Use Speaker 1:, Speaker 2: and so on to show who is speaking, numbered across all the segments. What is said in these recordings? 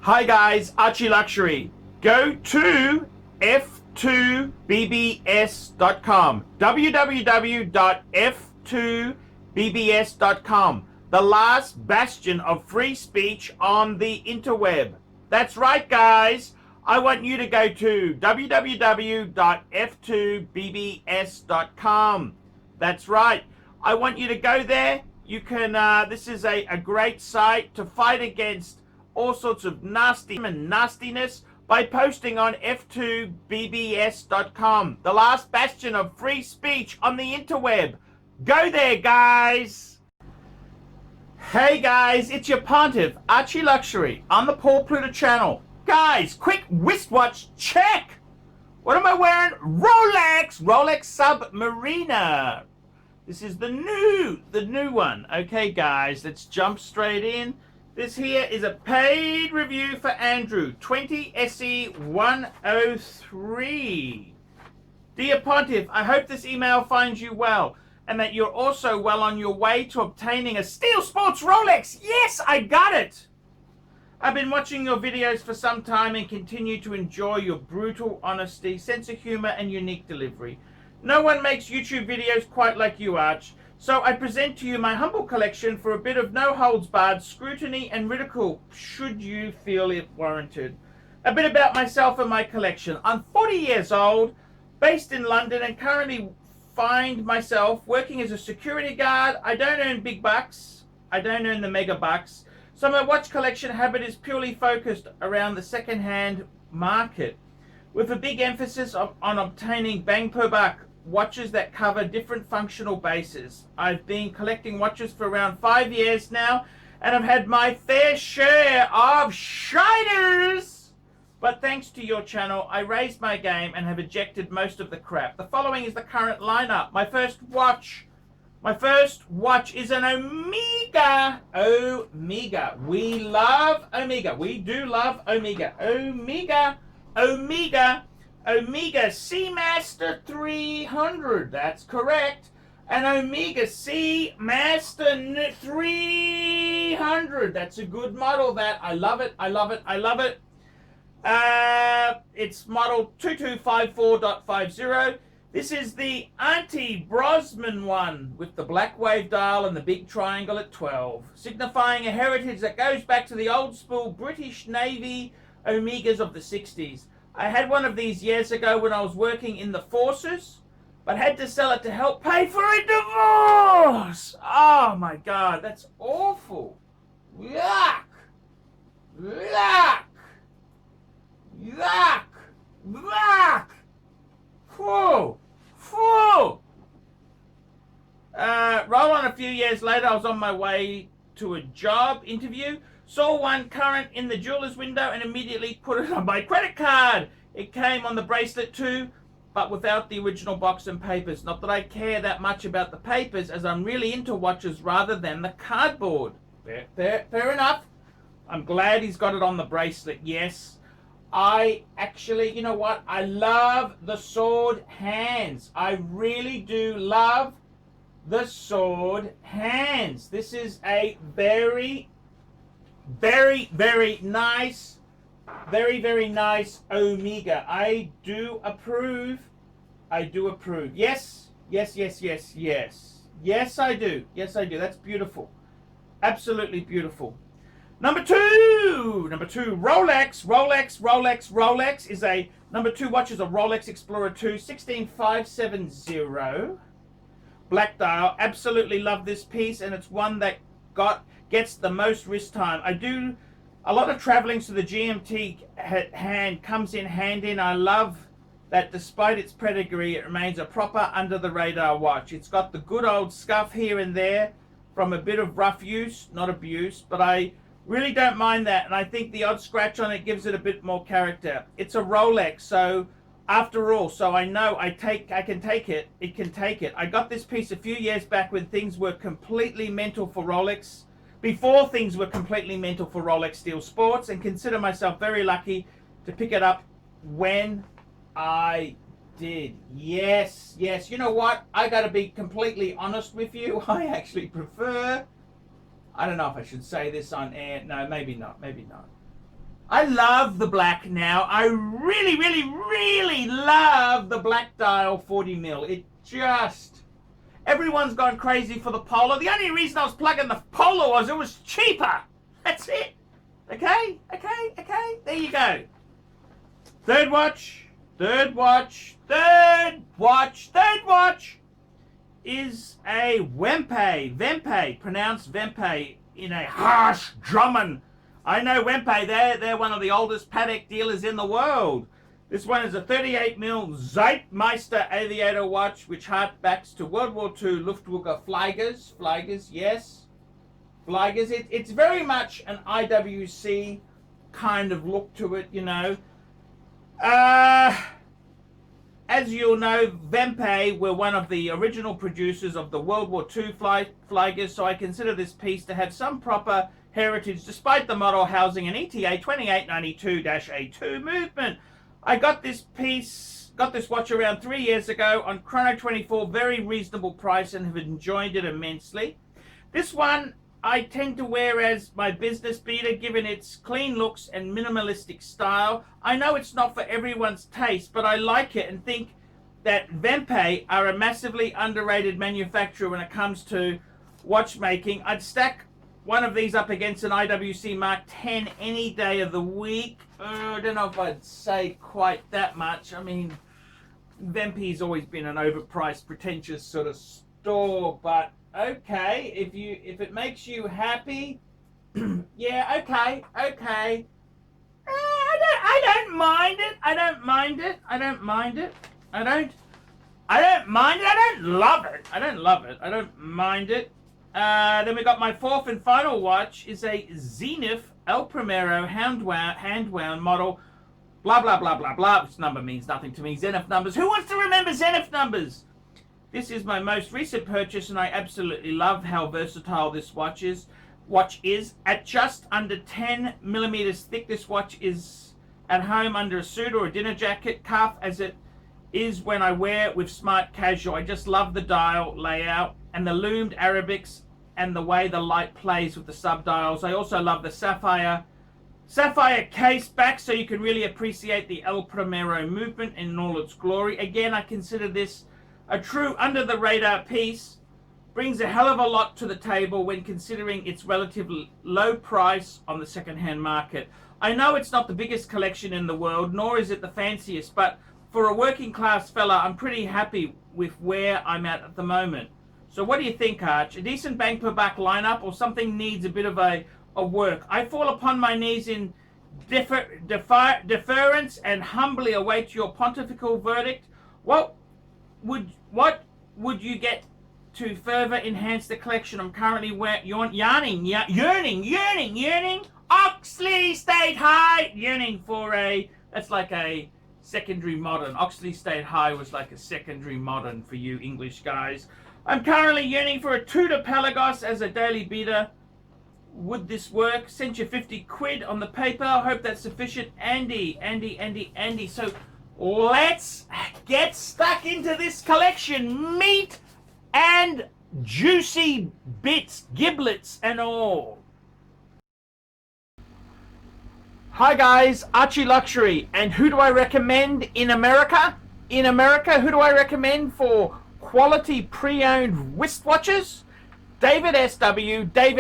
Speaker 1: Hi guys, ArchieLuxury. Go to f2bbs.com. www.f2bbs.com. The last bastion of free speech on the interweb. That's right, guys. I want you to go to www.f2bbs.com. That's right. I want you to go there. You can, this is a great site to fight against all sorts of nastiness by posting on f2bbs.com, the last bastion of free speech on the interweb. Go there, guys. Hey guys, it's your Pontiff, ArchieLuxury, on the Pluta channel. Guys, quick wristwatch check. What am I wearing? Rolex Submariner. This is the new one. Okay, guys, let's jump straight in. This here is a paid review for Andrew, 20SE103. Dear Pontiff, I hope this email finds you well and that you're also well on your way to obtaining a Steel Sports Rolex. Yes, I got it. I've been watching your videos for some time and continue to enjoy your brutal honesty, sense of humor, and unique delivery. No one makes YouTube videos quite like you, Arch. So I present to you my humble collection for a bit of no-holds-barred scrutiny and ridicule, should you feel it warranted. A bit about myself and my collection. I'm 40 years old, based in London, and currently find myself working as a security guard. I don't earn big bucks. I don't earn the mega bucks. So my watch collection habit is purely focused around the second-hand market, with a big emphasis on obtaining bang per buck watches that cover different functional bases. I've been collecting watches for around 5 years now, and I've had my fair share of shiners. But thanks to your channel, I raised my game and have ejected most of the crap. The following is the current lineup. My first watch is an Omega. Omega. We love Omega. We do love Omega. Omega Seamaster 300, that's correct. An Omega Seamaster 300, that's a good model. That I love it. It's model 2254.50. This is the anti-Brosman one with the black wave dial and the big triangle at 12, signifying a heritage that goes back to the old school British Navy Omegas of the 60s. I had one of these years ago when I was working in the forces, but had to sell it to help pay for a divorce. Oh my God, that's awful. Yuck. Yuck. Yuck. Yuck. Whoa. Whoa. Roll on a few years later, I was on my way to a job interview. Saw one current in the jeweler's window and immediately put it on my credit card. It came on the bracelet too, but without the original box and papers. Not that I care that much about the papers, as I'm really into watches rather than the cardboard. Fair enough. I'm glad he's got it on the bracelet, yes. I actually, you know what? I love the sword hands. I really do love the sword hands. This is a very nice, very nice Omega. I do approve. Yes, I do. That's beautiful. Absolutely beautiful. Number two, Rolex is a number 2 watch is a Rolex Explorer II 16570. Black dial. Absolutely love this piece, and it's one that gets the most wrist time. I do a lot of traveling, so the GMT hand comes in handy, and I love that despite its pedigree, it remains a proper under-the-radar watch. It's got the good old scuff here and there from a bit of rough use, not abuse, but I really don't mind that, and I think the odd scratch on it gives it a bit more character. It's a Rolex, so after all, so I know I can take it. It can take it. I got this piece a few years back when things were completely mental for Rolex. Before things were completely mental for Rolex Steel Sports, and consider myself very lucky to pick it up when I did. Yes. You know what? I got to be completely honest with you. I actually prefer, I don't know if I should say this on air. No, maybe not. I love the black now. I really, really, really love the black dial 40mm. It just... Everyone's gone crazy for the Polar. The only reason I was plugging the Polar was it was cheaper. That's it. Okay? Okay? Okay? There you go. Third watch. Third watch. Third watch. Third watch is a Wempe. Wempe. Pronounced Wempe in a harsh German. I know Wempe. They're one of the oldest Patek dealers in the world. This one is a 38mm Seamaster Aviator watch, which harkbacks to World War II Luftwaffe Fliegers. Fliegers, yes. Fliegers. It's very much an IWC kind of look to it, you know. As you'll know, Wempe were one of the original producers of the World War II Fliegers, so I consider this piece to have some proper heritage, despite the model housing an ETA 2892-A2 movement. I got this watch around 3 years ago on Chrono24, very reasonable price, and have enjoyed it immensely. This one I tend to wear as my business beater, given its clean looks and minimalistic style. I know it's not for everyone's taste, but I like it and think that Wempe are a massively underrated manufacturer when it comes to watchmaking. I'd stack one of these up against an IWC Mark 10 any day of the week. I don't know if I'd say quite that much. I mean, Wempe's always been an overpriced, pretentious sort of store, but okay, if it makes you happy, yeah, okay. I don't mind it. I don't mind it. I don't mind it. I don't mind it. I don't love it. I don't love it. I don't mind it. Then we got my fourth and final watch is a Zenith El Primero hand-wound model, blah, blah, blah, blah, blah. This number means nothing to me. Zenith numbers. Who wants to remember Zenith numbers? This is my most recent purchase, and I absolutely love how versatile this watch is. At just under 10 millimeters thick. This watch is at home under a suit or a dinner jacket, cuff as it is when I wear it with smart casual. I just love the dial layout and the loomed Arabics and the way the light plays with the subdials. I also love the sapphire case back, so you can really appreciate the El Primero movement in all its glory. Again, I consider this a true under-the-radar piece. Brings a hell of a lot to the table when considering its relatively low price on the second-hand market. I know it's not the biggest collection in the world, nor is it the fanciest, but for a working-class fella, I'm pretty happy with where I'm at the moment. So what do you think, Arch? A decent bang per buck lineup, or something needs a bit of a work? I fall upon my knees in deference and humbly await your pontifical verdict. What would you get to further enhance the collection? I'm currently yearning. Oxley State High, yearning for that's like a secondary modern. Oxley State High was like a secondary modern for you English guys. I'm currently yearning for a Tudor Pelagos as a daily beater. Would this work? Sent you 50 quid on the paper. I hope that's sufficient. Andy. So let's get stuck into this collection. Meat and juicy bits, giblets and all. Hi guys, ArchieLuxury. And who do I recommend in America? In America, who do I recommend for quality pre-owned wristwatches? David SW. Go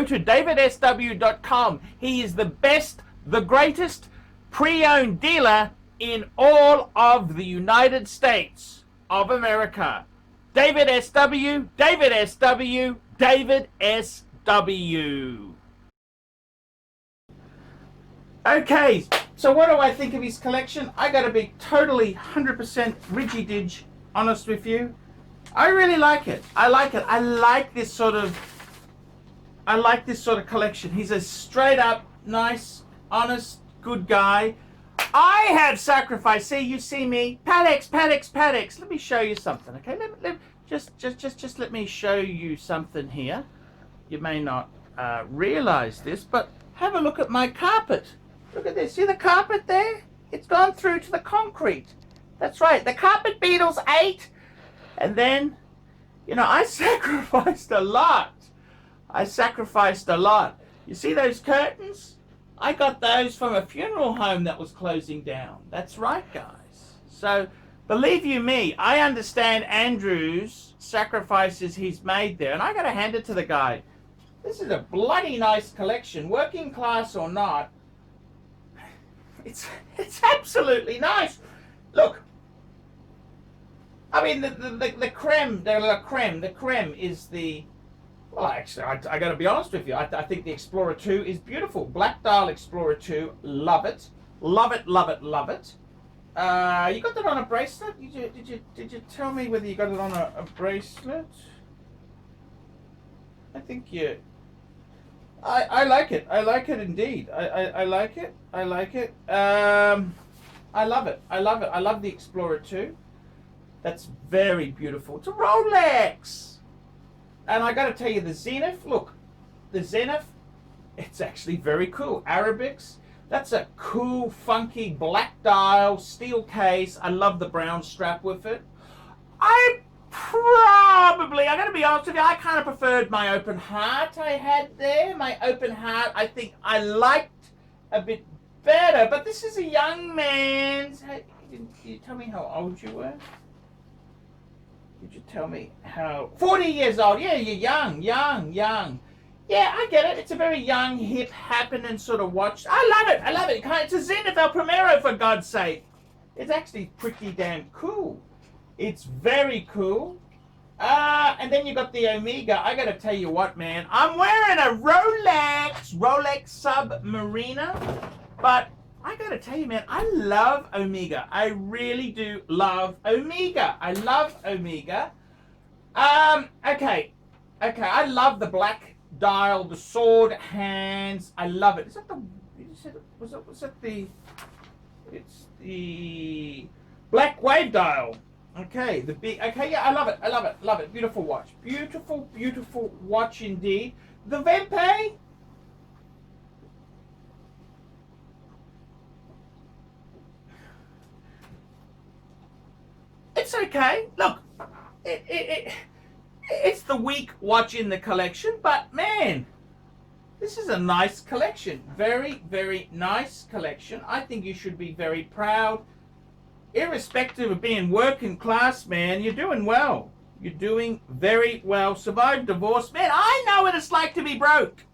Speaker 1: to davidsw.com. He is the best, the greatest pre-owned dealer in all of the United States of America. David SW. Okay, so what do I think of his collection? I gotta be totally 100% rigididge honest with you. I really like it. I like this sort of collection. He's a straight up, nice, honest, good guy. I have sacrificed. See, you see me. Pateks. Let me show you something, okay? Just let me show you something here. You may not realize this, but have a look at my carpet. Look at this. See the carpet there? It's gone through to the concrete. That's right. The carpet beetles ate. And then, you know, I sacrificed a lot. You see those curtains? I got those from a funeral home that was closing down. That's right, guys. So, believe you me, I understand Andrew's sacrifices he's made there, and I got to hand it to the guy. This is a bloody nice collection, working class or not. It's absolutely nice. Look, I mean the creme de la creme. The creme is the, well, actually, I got to be honest with you. I think the Explorer II is beautiful. Black dial Explorer II, love it, love it, love it, love it. You got that on a bracelet? Did you tell me whether you got it on a bracelet? I think you. I like it. I like it indeed. I like it. I like it. I love it. I love it. I love the Explorer II. That's very beautiful. It's a Rolex. And I got to tell you, the Zenith, look, the Zenith, it's actually very cool. Arabics, that's a cool, funky black dial, steel case. I love the brown strap with it. I got to be honest with you, I kind of preferred my open heart I had there. My open heart, I think I liked a bit better. But this is a young man's. Hey, did you tell me how old you were? Did you tell me how? 40 years old. Yeah, you're young. Yeah, I get it. It's a very young, hip, happening sort of watch. I love it. I love it. It's a Zenith El Primero, for God's sake. It's actually pretty damn cool. It's very cool. And then you got the Omega. I got to tell you what, man. I'm wearing a Rolex Submariner. But I got to tell you, man, I love Omega. I really do love Omega. I love Omega. Okay. I love the black dial, the sword hands. I love it. Is that the? Was that the? It's the black wave dial. Okay, the big. Okay, yeah, I love it. I love it. Love it. Beautiful watch. Beautiful, beautiful watch indeed. The Wempe. It's okay. Look, it's the weak watch in the collection, but man, this is a nice collection. Very, very nice collection. I think you should be very proud. Irrespective of being working class, man, you're doing well. You're doing very well. Survived divorce. Man, I know what it's like to be broke.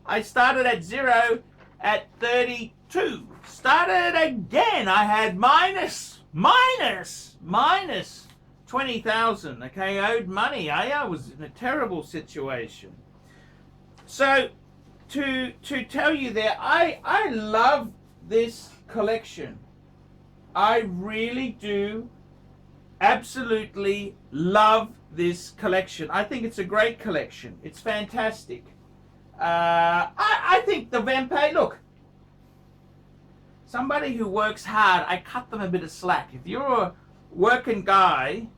Speaker 1: I started at 0 at 32. Started again. I had minus 20,000. Okay, I owed money. I was in a terrible situation. So to tell you there, I love this collection. I really do absolutely love this collection. I think it's a great collection. It's fantastic. I think the Wempe, look, somebody who works hard, I cut them a bit of slack. If you're a working guy,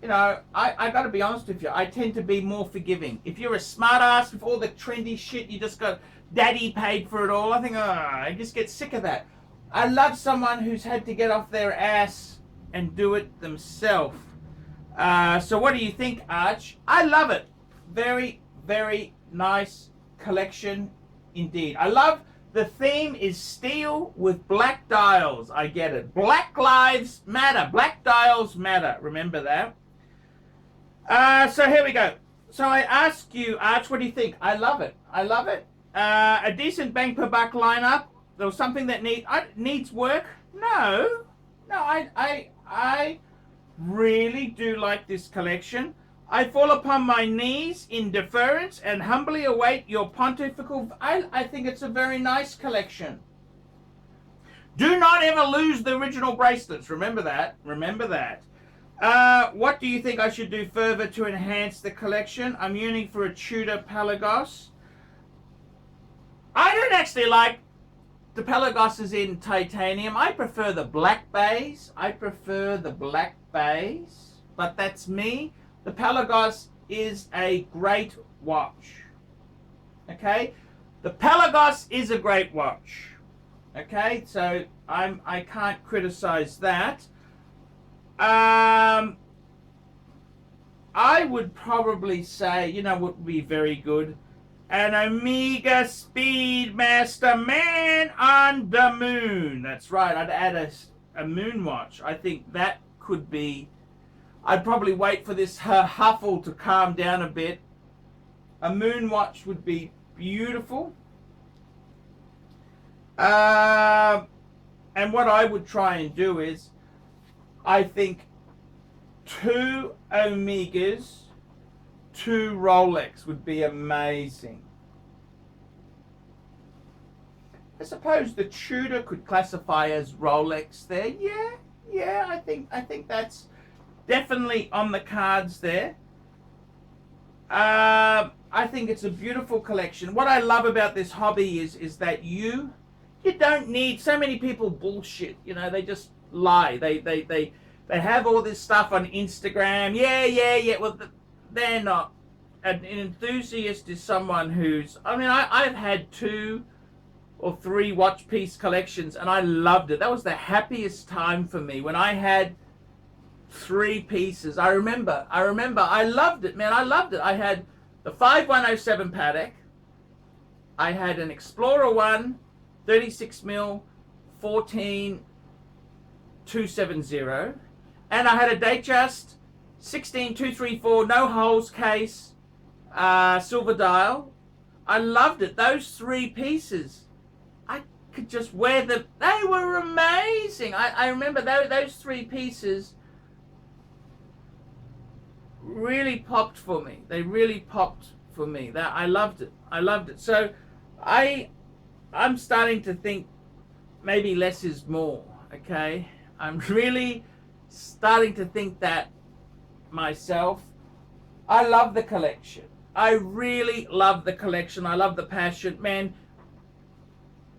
Speaker 1: you know, I got to be honest with you, I tend to be more forgiving. If you're a smart ass with all the trendy shit, you just got daddy paid for it all, I think, I just get sick of that. I love someone who's had to get off their ass and do it themselves. So what do you think, Arch? I love it. Very, very nice collection indeed. I love the theme is steel with black dials. I get it. Black lives matter. Black dials matter. Remember that. So here we go. So I ask you, Arch, what do you think? I love it. I love it. A decent bang per buck lineup. There was something that needs work. No, I really do like this collection. I fall upon my knees in deference and humbly await your pontifical. I think it's a very nice collection. Do not ever lose the original bracelets. Remember that. Remember that. What do you think I should do further to enhance the collection? I'm yearning for a Tudor Pelagos. I don't actually like the Pelagoses in titanium. I prefer the black bays. But that's me. The Pelagos is a great watch. Okay? The Pelagos is a great watch. Okay? So I can't criticize that. I would probably say, you know what would be very good? An Omega Speedmaster, man on the moon. That's right, I'd add a moon watch. I think that could be... I'd probably wait for this huffle to calm down a bit. A moon watch would be beautiful. And what I would try and do is, I think 2 Omegas, 2 Rolex would be amazing. I suppose the Tudor could classify as Rolex there. Yeah, I think that's definitely on the cards there. I think it's a beautiful collection. What I love about this hobby is that you don't need... So many people bullshit, you know, they just lie. They have all this stuff on Instagram. Yeah. Well, they're not. An enthusiast is someone who's... I mean, I've had 2 or 3 watch piece collections, and I loved it. That was the happiest time for me when I had 3 pieces. I remember. I loved it, man. I loved it. I had the 5107 Patek. I had an Explorer 1, 36mm, 14270, and I had a Datejust 16234, no holes case, silver dial. I loved it. Those 3 pieces, I could just wear them. They were amazing. I remember those 3 pieces really popped for me. They really popped for me. I loved it. So I'm starting to think maybe less is more. Okay, I'm really starting to think that myself. I love the collection. I really love the collection. I love the passion, man.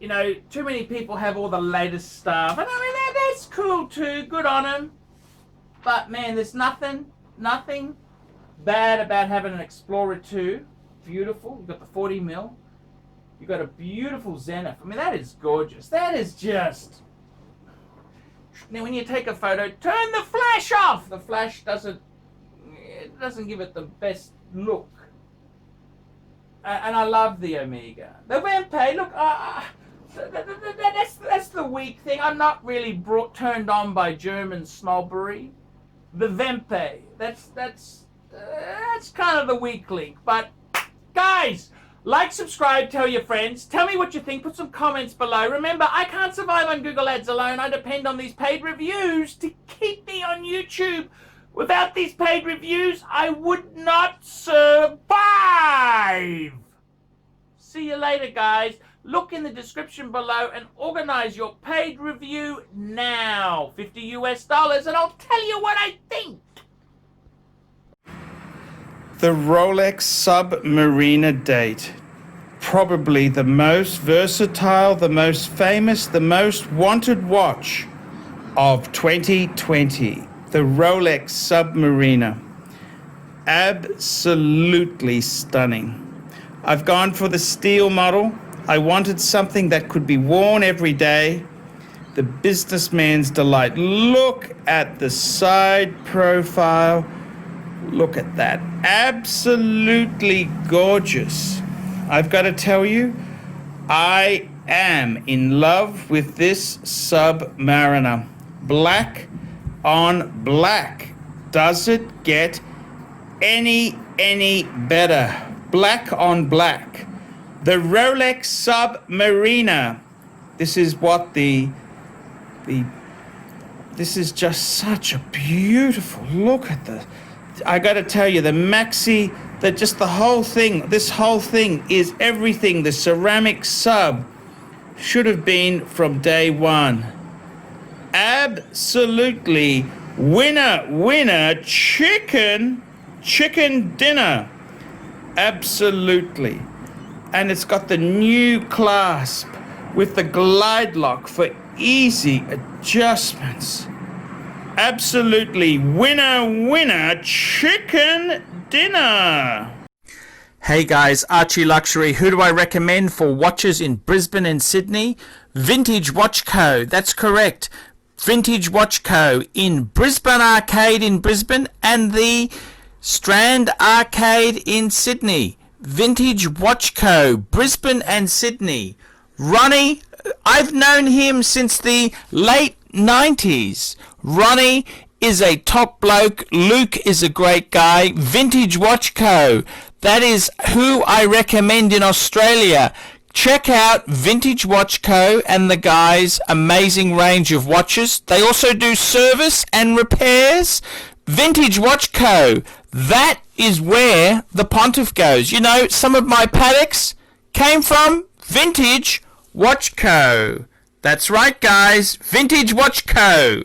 Speaker 1: You know, too many people have all the latest stuff, and I mean that's cool too. Good on them. But man, there's nothing bad about having an Explorer II. Beautiful. You've got the 40mm. You've got a beautiful Zenith. I mean, that is gorgeous. That is just... Now, when you take a photo, turn the flash off. The flash doesn't give it the best look. And I love the Omega. The Wempe, look, that's the weak thing. I'm not really turned on by German snobbery. The Wempe, that's kind of the weak link. But guys, like, subscribe, tell your friends, tell me what you think, put some comments below. Remember, I can't survive on Google Ads alone. I depend on these paid reviews to keep me on YouTube. Without these paid reviews, I would not survive. See you later, guys. Look in the description below and organize your paid review now. $50 and I'll tell you what I think. The Rolex Submariner date. Probably the most versatile, the most famous, the most wanted watch of 2020. The Rolex Submariner. Absolutely stunning. I've gone for the steel model. I wanted something that could be worn every day. The businessman's delight. Look at the side profile. Look at that. Absolutely gorgeous. I've got to tell you, I am in love with this Submariner. Black on black. Does it get any better? Black on black. The Rolex Submariner. This is what this is just such a beautiful look at the... I got to tell you, the maxi, just the whole thing, this whole thing is everything the ceramic sub should have been from day one. Absolutely winner, chicken dinner. Absolutely. And it's got the new clasp with the glide lock for easy adjustments. Absolutely winner, chicken dinner. Hey guys, ArchieLuxury. Who do I recommend for watches in Brisbane and Sydney? Vintage Watch Co. That's correct. Vintage Watch Co. in Brisbane Arcade in Brisbane and the Strand Arcade in Sydney. Vintage Watch Co., Brisbane and Sydney. Ronnie, I've known him since the late 90s. Ronnie is a top bloke. Luke is a great guy. Vintage Watch Co., that is who I recommend in Australia. Check out Vintage Watch Co. and the guys' amazing range of watches. They also do service and repairs. Vintage Watch Co. That is where the Pontiff goes. You know, some of my Pateks came from Vintage Watch Co. That's right, guys. Vintage Watch Co.